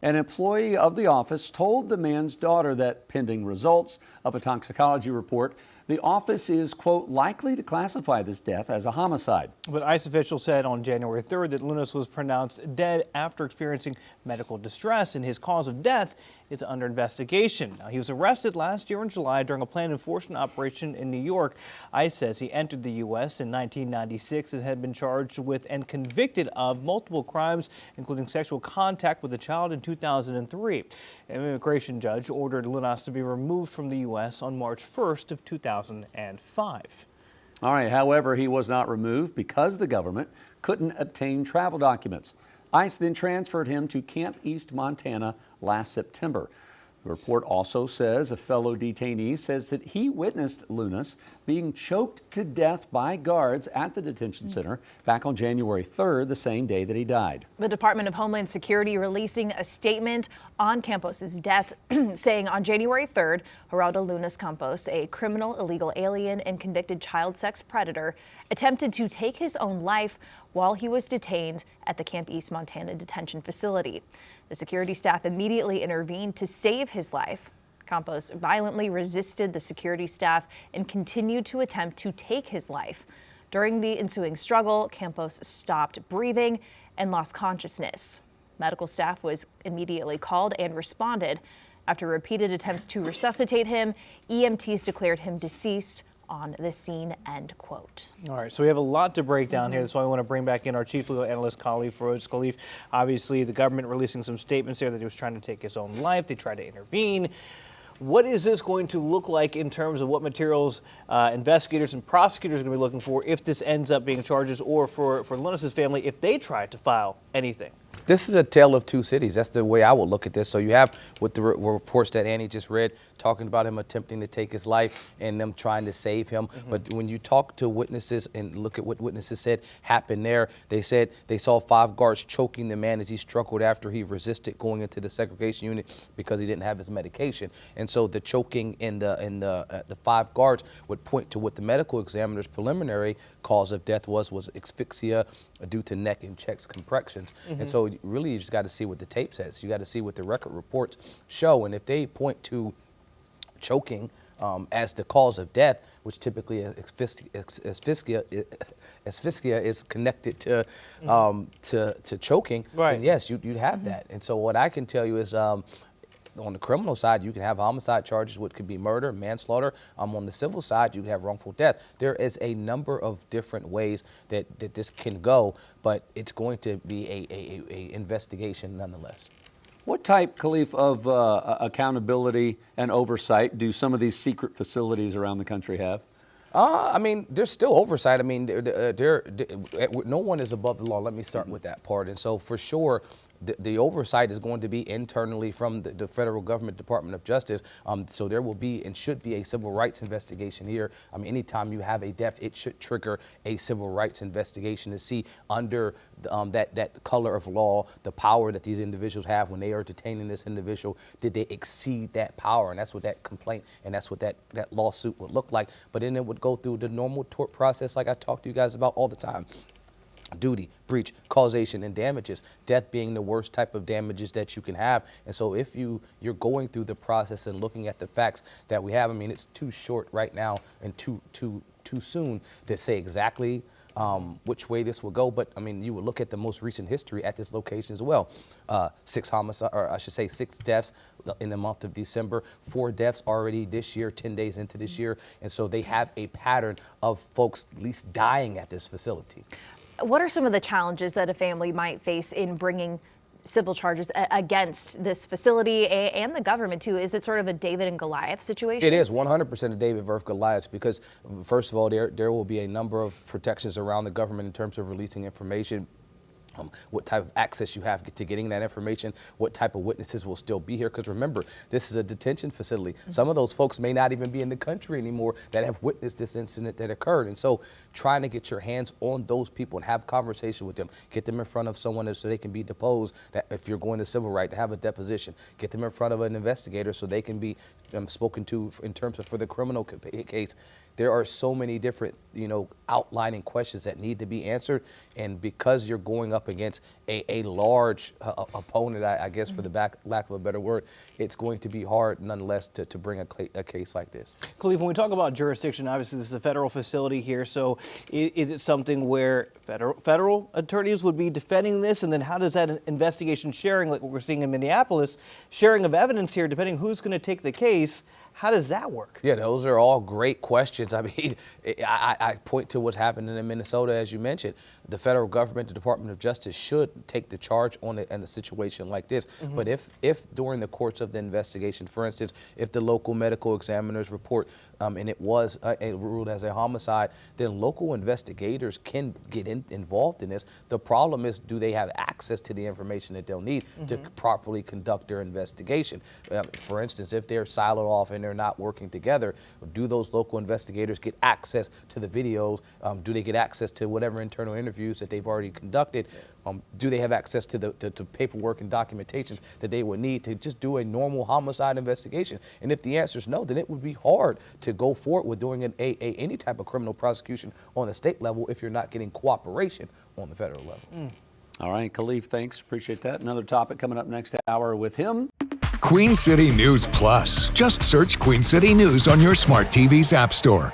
An employee of the office told the man's daughter that pending results of a toxicology report, the office is, quote, likely to classify this death as a homicide. But ICE officials said on January 3rd that Lunas was pronounced dead after experiencing medical distress, and his cause of death is under investigation. Now, he was arrested last year in July during a planned enforcement operation in New York. ICE says he entered the U.S. in 1996 and had been charged with and convicted of multiple crimes, including sexual contact with a child in 2003. An immigration judge ordered Lunas to be removed from the U.S. on March 1st of 2005. All right, however, he was not removed because the government couldn't obtain travel documents. ICE then transferred him to Camp East, Montana last September. The report also says a fellow detainee says that he witnessed Lunas being choked to death by guards at the detention center back on January 3rd, the same day that he died. The Department of Homeland Security releasing a statement on Campos's death, saying on January 3rd, Geraldo Lunas Campos, a criminal, illegal alien, and convicted child sex predator, attempted to take his own life while he was detained at the Camp East, Montana detention facility. The security staff immediately intervened to save his life. Campos violently resisted the security staff and continued to attempt to take his life. During the ensuing struggle, Campos stopped breathing and lost consciousness. Medical staff was immediately called and responded. After repeated attempts to resuscitate him, EMTs declared him deceased on the scene, end quote. All right, so we have a lot to break down here. That's why I want to bring back in our chief legal analyst, Khalif Khalif. Obviously, the government releasing some statements there that he was trying to take his own life. They tried to intervene. What is this going to look like in terms of what materials investigators and prosecutors are going to be looking for if this ends up being charges, or for Lunas's family if they try to file anything? This is a tale of two cities. That's the way I would look at this. So you have with the reports that Annie just read, talking about him attempting to take his life and them trying to save him. But when you talk to witnesses and look at what witnesses said happened there, they said they saw 5 guards choking the man as he struggled after he resisted going into the segregation unit because he didn't have his medication. And so the choking in the 5 guards would point to what the medical examiner's preliminary cause of death was asphyxia due to neck and chest compressions. And so really you just got to see what the tape says. You got to see what the record reports show. And if they point to choking as the cause of death, which typically asphyxia is connected to choking, right, then yes, you'd have that. And so what I can tell you is on the criminal side, you can have homicide charges, which could be murder, manslaughter. On the civil side, you can have wrongful death. There is a number of different ways that this can go, but it's going to be a investigation nonetheless. What type, Khalif, of accountability and oversight do some of these secret facilities around the country have? I mean, there's still oversight. I mean, no one is above the law. Let me start with that part. And so for sure, the oversight is going to be internally from the federal government Department of Justice. So there will be and should be a civil rights investigation here. I mean, anytime you have a death, it should trigger a civil rights investigation to see under that color of law, the power that these individuals have when they are detaining this individual. Did they exceed that power? And that's what that complaint and that's what that lawsuit would look like. But then it would go through the normal tort process like I talk to you guys about all the time. Duty, breach, causation, and damages. Death being the worst type of damages that you can have. And so if you're going through the process and looking at the facts that we have, I mean, it's too short right now and too soon to say exactly which way this will go. But I mean, you would look at the most recent history at this location as well. 6 deaths in the month of December, 4 deaths already this year, 10 days into this year. And so they have a pattern of folks at least dying at this facility. What are some of the challenges that a family might face in bringing civil charges against this facility and the government too? Is it sort of a David and Goliath situation? It is 100% a David versus Goliath because first of all, there will be a number of protections around the government in terms of releasing information. What type of access you have to getting that information, what type of witnesses will still be here. Because remember, this is a detention facility. Some of those folks may not even be in the country anymore that have witnessed this incident that occurred. And so trying to get your hands on those people and have conversation with them, get them in front of someone so they can be deposed, that if you're going to civil right, to have a deposition, get them in front of an investigator so they can be spoken to in terms of for the criminal case. There are so many different, outlining questions that need to be answered. And because you're going up up against a large opponent, I guess, for the lack of a better word, it's going to be hard nonetheless to bring a case like this. Khalif, when we talk about jurisdiction, obviously this is a federal facility here, so is it something where federal attorneys would be defending this, and then how does that investigation sharing, like what we're seeing in Minneapolis, sharing of evidence here, depending who's going to take the case, how does that work? Yeah, those are all great questions. I mean, I point to what's happening in Minnesota, as you mentioned. The federal government, the Department of Justice, should take the charge on it in a situation like this. But if during the course of the investigation, for instance, if the local medical examiner's report and it was ruled as a homicide, then local investigators can get involved in this. The problem is, do they have access to the information that they'll need to properly conduct their investigation? For instance, if they're siloed off and they're not working together, do those local investigators get access to the videos? Do they get access to whatever internal interviews that they've already conducted? Do they have access to the paperwork and documentation that they would need to just do a normal homicide investigation? And if the answer is no, then it would be hard to go forward with doing any type of criminal prosecution on the state level if you're not getting cooperation on the federal level. All right, Khalif, thanks. Appreciate that. Another topic coming up next hour with him. Queen City News Plus. Just search Queen City News on your smart TV's app store.